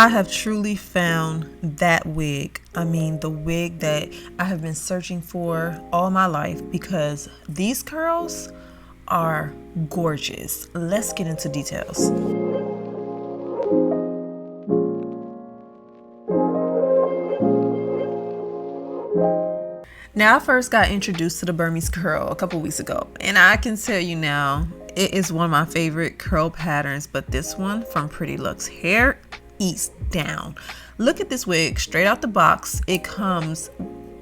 I have truly found that wig. I mean, the wig that I have been searching for all my life, because these curls are gorgeous. Let's get into details. Now, I first got introduced to the Burmese curl a couple weeks ago, and I can tell you now, it is one of my favorite curl patterns, but this one from PrettyLuxHair eats down. Look at this wig straight out the box. It comes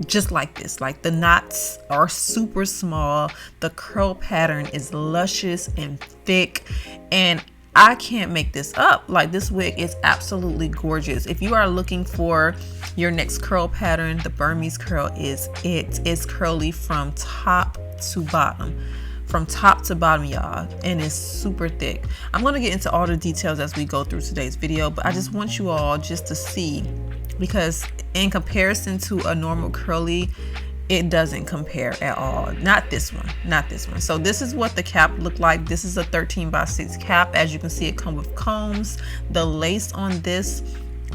just like this. Like, the knots are super small, the curl pattern is luscious and thick, and I can't make this up. Like, this wig is absolutely gorgeous. If you are looking for your next curl pattern, the Burmese curl is it. It's curly from top to bottom. From top to bottom, y'all, and it's super thick. I'm gonna get into all the details as we go through today's video, but I just want you all just to see, because in comparison to a normal curly, it doesn't compare at all. Not this one, not this one. So this is what the cap looked like. This is a 13x6 cap. As you can see, it comes with combs. The lace on this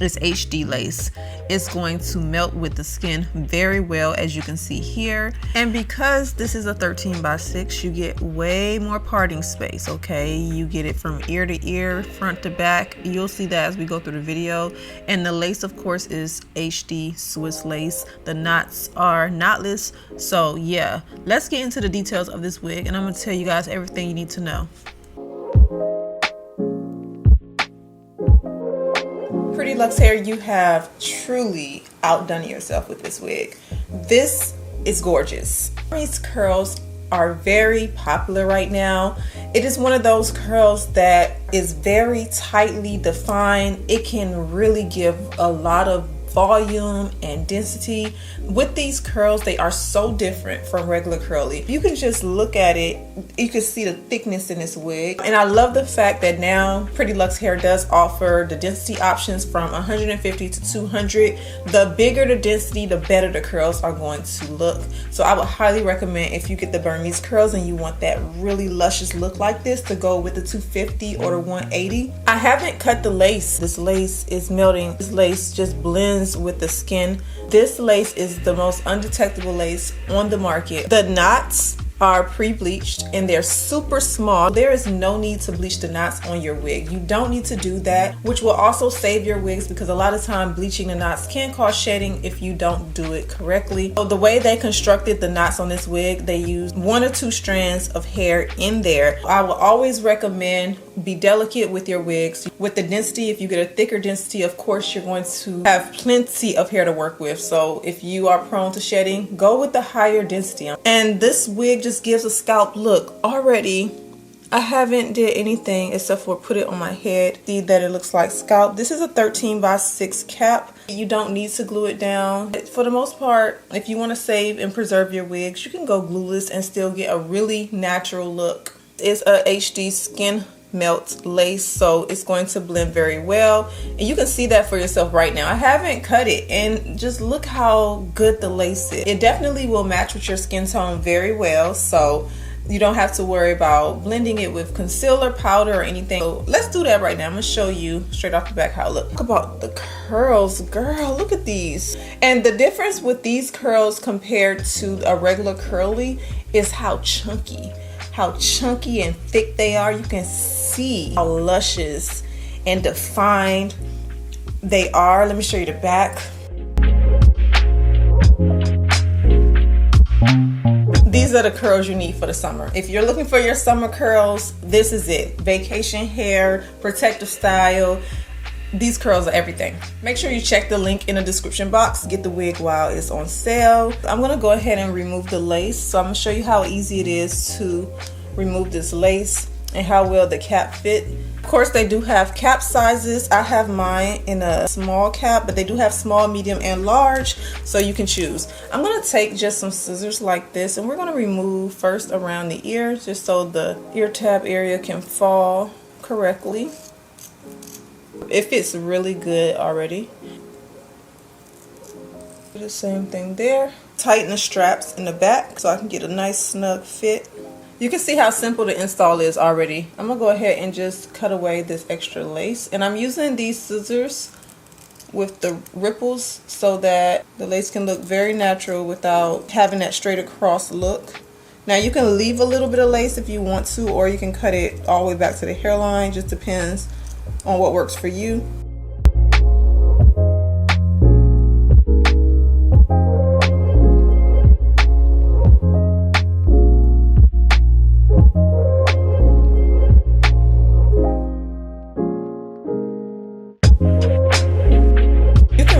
is HD lace. It's going to melt with the skin very well, as you can see here. And because this is a 13x6, you get way more parting space, okay? You get it from ear to ear, front to back. You'll see that as we go through the video. And the lace, of course, is HD Swiss lace. The knots are knotless. So yeah, let's get into the details of this wig, and I'm gonna tell you guys everything you need to know. PrettyLuxHair, you have truly outdone yourself with this wig. This is gorgeous. These curls are very popular right now. It is one of those curls that is very tightly defined. It can really give a lot of volume and density. With these curls, they are so different from regular curly. You can just look at it, you can see the thickness in this wig. And I love the fact that now PrettyLuxHair does offer the density options from 150 to 200. The bigger the density, the better the curls are going to look. So I would highly recommend, if you get the Burmese curls and you want that really luscious look like this, to go with the 250 or the 180. I haven't cut the lace. This lace is melting. This lace just blends with the skin. This lace is the most undetectable lace on the market. The knots are pre-bleached and they're super small. There is no need to bleach the knots on your wig. You don't need to do that, which will also save your wigs, because a lot of time bleaching the knots can cause shedding if you don't do it correctly. So the way they constructed the knots on this wig, they used 1 or 2 strands of hair in there. I will always recommend be delicate with your wigs. With the density, if you get a thicker density, of course you're going to have plenty of hair to work with. So if you are prone to shedding, go with the higher density. And this wig just gives a scalp look. Already, I haven't did anything except for put it on my head. See that it looks like scalp. This is a 13x6 cap. You don't need to glue it down. For the most part, if you want to save and preserve your wigs, you can go glueless and still get a really natural look. It's a HD skin melt lace, so it's going to blend very well, and you can see that for yourself right now. I haven't cut it, and just look how good the lace is. It definitely will match with your skin tone very well, so you don't have to worry about blending it with concealer, powder, or anything. So let's do that right now. I'm gonna show you straight off the back how it looks. Look about the curls, girl, look at these. And the difference with these curls compared to a regular curly is how chunky and thick they are. You can see how luscious and defined they are. Let me show you the back. These are the curls you need for the summer. If you're looking for your summer curls, this is it. Vacation hair, protective style. These curls are everything. Make sure you check the link in the description box. Get the wig while it's on sale. I'm gonna go ahead and remove the lace. So I'm gonna show you how easy it is to remove this lace and how well the cap fit. Of course, they do have cap sizes. I have mine in a small cap, but they do have small, medium, and large, so you can choose. I'm gonna take just some scissors like this, and we're gonna remove first around the ear, just so the ear tab area can fall correctly. It fits really good already. Do the same thing there. Tighten the straps in the back so I can get a nice snug fit. You can see how simple the install is already. I'm gonna go ahead and just cut away this extra lace, and I'm using these scissors with the ripples so that the lace can look very natural without having that straight across look. Now you can leave a little bit of lace if you want to, or you can cut it all the way back to the hairline. Just depends on what works for you.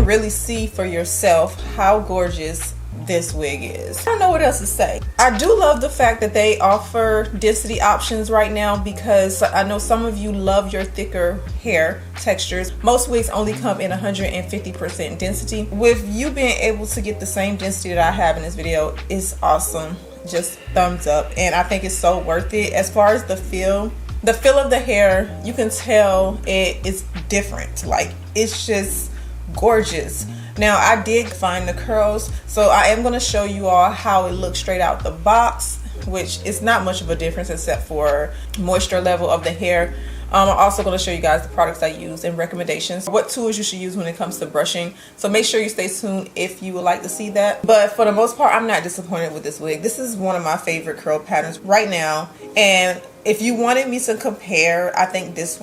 Really see for yourself how gorgeous this wig is. I don't know what else to say. I do love the fact that they offer density options right now, because I know some of you love your thicker hair textures. Most wigs only come in 150% density. With you being able to get the same density that I have in this video is awesome. Just thumbs up, and I think it's so worth it. As far as the feel of the hair, you can tell it is different. Like, it's just gorgeous. Now I did find the curls, so I am going to show you all how it looks straight out the box, which is not much of a difference except for moisture level of the hair. I'm also going to show you guys the products I use and recommendations, what tools you should use when it comes to brushing. So make sure you stay tuned if you would like to see that. But for the most part, I'm not disappointed with this wig. This is one of my favorite curl patterns right now. And if you wanted me to compare, I think this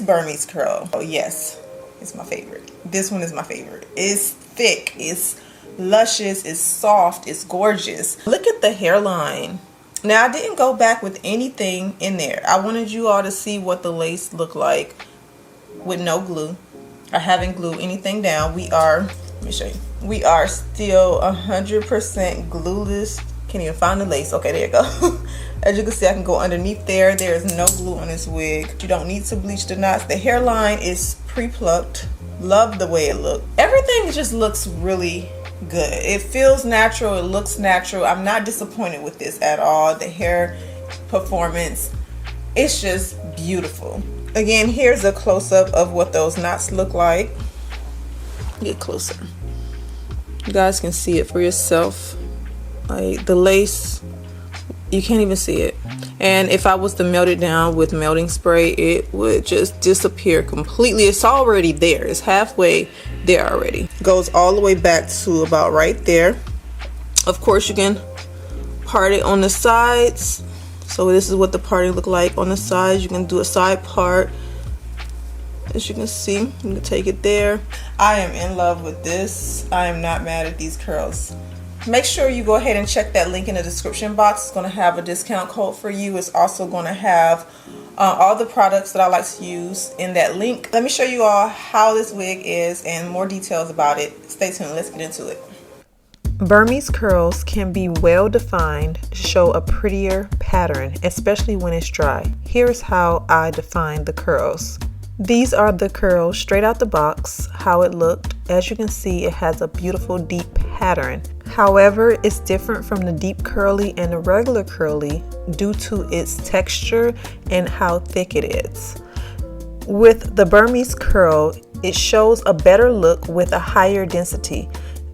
Burmese curl, oh yes, it's my favorite. This one is my favorite. It's thick, it's luscious, it's soft, it's gorgeous. Look at the hairline. Now I didn't go back with anything in there. I wanted you all to see what the lace looked like with no glue. I haven't glued anything down. Let me show you. We are still 100% glueless. Can't even find the lace. Okay, there you go. As you can see, I can go underneath there. There is no glue on this wig. You don't need to bleach the knots. The hairline is pre-plucked. Love the way it looked. Everything just looks really good. It feels natural. It looks natural. I'm not disappointed with this at all. The hair performance, it's just beautiful. Again, here's a close-up of what those knots look like. Get closer. You guys can see it for yourself. Like the lace, you can't even see it. And if I was to melt it down with melting spray, it would just disappear completely. It's already there. It's halfway there already. Goes all the way back to about right there. Of course, you can part it on the sides. So this is what the parting look like on the sides. You can do a side part. As you can see, you can take it there. I am in love with this. I am not mad at these curls. Make sure you go ahead and check that link in the description box. It's going to have a discount code for you. It's also going to have all the products that I like to use in that link. Let me show you all how this wig is and more details about it. Stay tuned. Let's get into it. Burmese curls can be well defined to show a prettier pattern, especially when it's dry. Here's how I define the curls. These are the curls straight out the box, how it looked. As you can see, it has a beautiful deep pattern. However, it's different from the deep curly and the regular curly due to its texture and how thick it is. With the Burmese curl, it shows a better look with a higher density.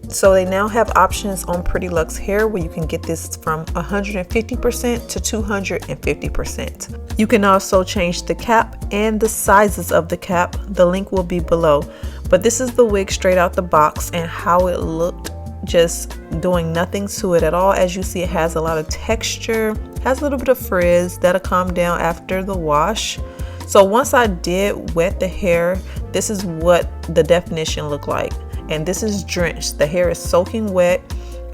So they now have options on PrettyLuxHair where you can get this from 150% to 250%. You can also change the cap and the sizes of the cap. The link will be below. But this is the wig straight out the box and how it looked, just doing nothing to it at all. As you see, it has a lot of texture, has a little bit of frizz that'll calm down after the wash. So once I did wet the hair, this is what the definition looked like. And this is drenched. The hair is soaking wet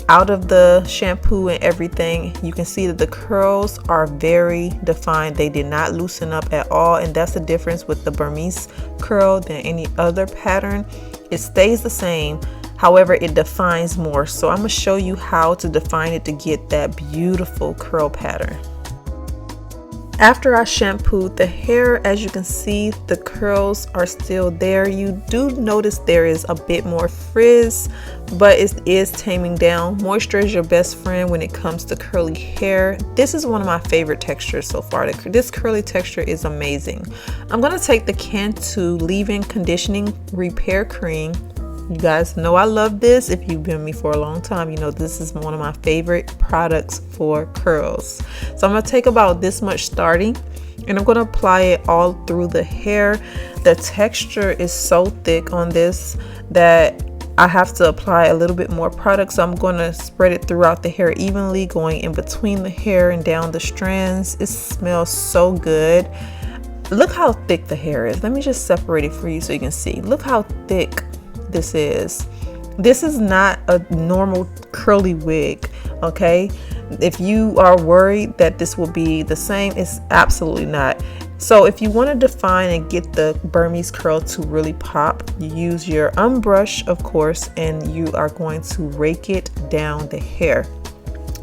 out of the shampoo and everything. You can see that the curls are very defined. They did not loosen up at all, and that's the difference with the Burmese curl than any other pattern. It stays the same, however it defines more. So I'm going to show you how to define it to get that beautiful curl pattern. After I shampooed the hair, as you can see, the curls are still there. You do notice there is a bit more frizz, but it is taming down. Moisture is your best friend when it comes to curly hair. This is one of my favorite textures so far. This curly texture is amazing. I'm going to take the Cantu leave-in conditioning repair cream You guys know I love this. If you've been with me for a long time, you know this is one of my favorite products for curls. So I'm going to take about this much starting, and I'm going to apply it all through the hair. The texture is so thick on this that I have to apply a little bit more product, so I'm going to spread it throughout the hair evenly, going in between the hair and down the strands. It smells so good. Look how thick the hair is. Let me just separate it for you so you can see. Look how thick this is. This is not a normal curly wig, okay? If you are worried that this will be the same, it's absolutely not. So if you want to define and get the Burmese curl to really pop, you use your unbrush, of course, and you are going to rake it down the hair.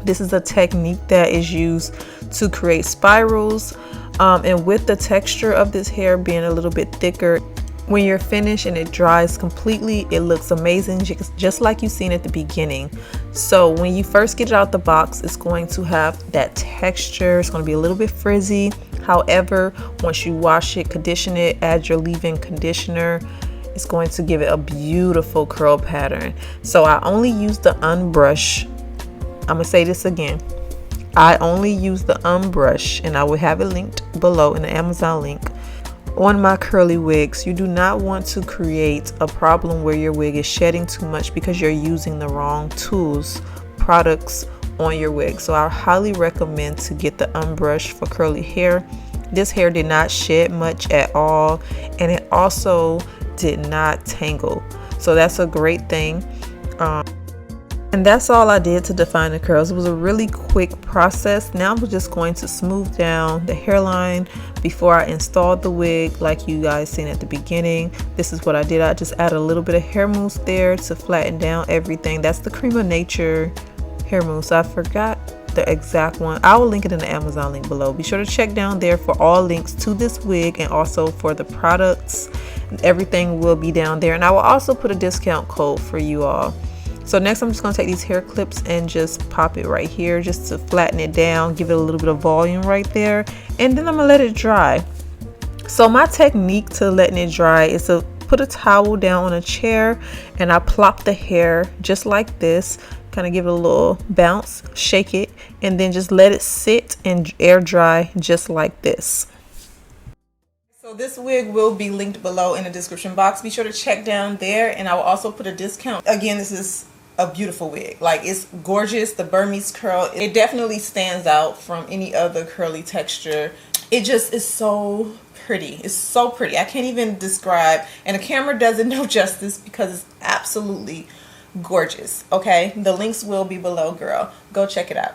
This is a technique that is used to create spirals, and with the texture of this hair being a little bit thicker, when you're finished and it dries completely, it looks amazing, just like you've seen at the beginning. So when you first get it out the box, it's going to have that texture. It's going to be a little bit frizzy. However, once you wash it, condition it, add your leave-in conditioner, it's going to give it a beautiful curl pattern. So I only use the unbrush. I'm going to say this again. I only use the unbrush, and I will have it linked below in the Amazon link. On my curly wigs, you do not want to create a problem where your wig is shedding too much because you're using the wrong tools, products on your wig. So I highly recommend to get the unbrush for curly hair. This hair did not shed much at all, and it also did not tangle. So that's a great thing. And that's all I did to define the curls. It was a really quick process. Now I'm just going to smooth down the hairline before I installed the wig, like you guys seen at the beginning. This is what I did. I just added a little bit of hair mousse there to flatten down everything. That's the Cream of Nature hair mousse. I forgot the exact one. I will link it in the Amazon link below. Be sure to check down there for all links to this wig and also for the products. Everything will be down there, and I will also put a discount code for you all. So next I'm just going to take these hair clips and just pop it right here just to flatten it down, give it a little bit of volume right there, and then I'm going to let it dry. So my technique to letting it dry is to put a towel down on a chair, and I plop the hair just like this, kind of give it a little bounce, shake it, and then just let it sit and air dry just like this. So this wig will be linked below in the description box. Be sure to check down there, and I will also put a discount. Again, this is a beautiful wig. Like, it's gorgeous. The Burmese curl, it definitely stands out from any other curly texture. It just is so pretty. It's so pretty. I can't even describe, and the camera doesn't do justice because it's absolutely gorgeous. Okay, the links will be below, girl. Go check it out.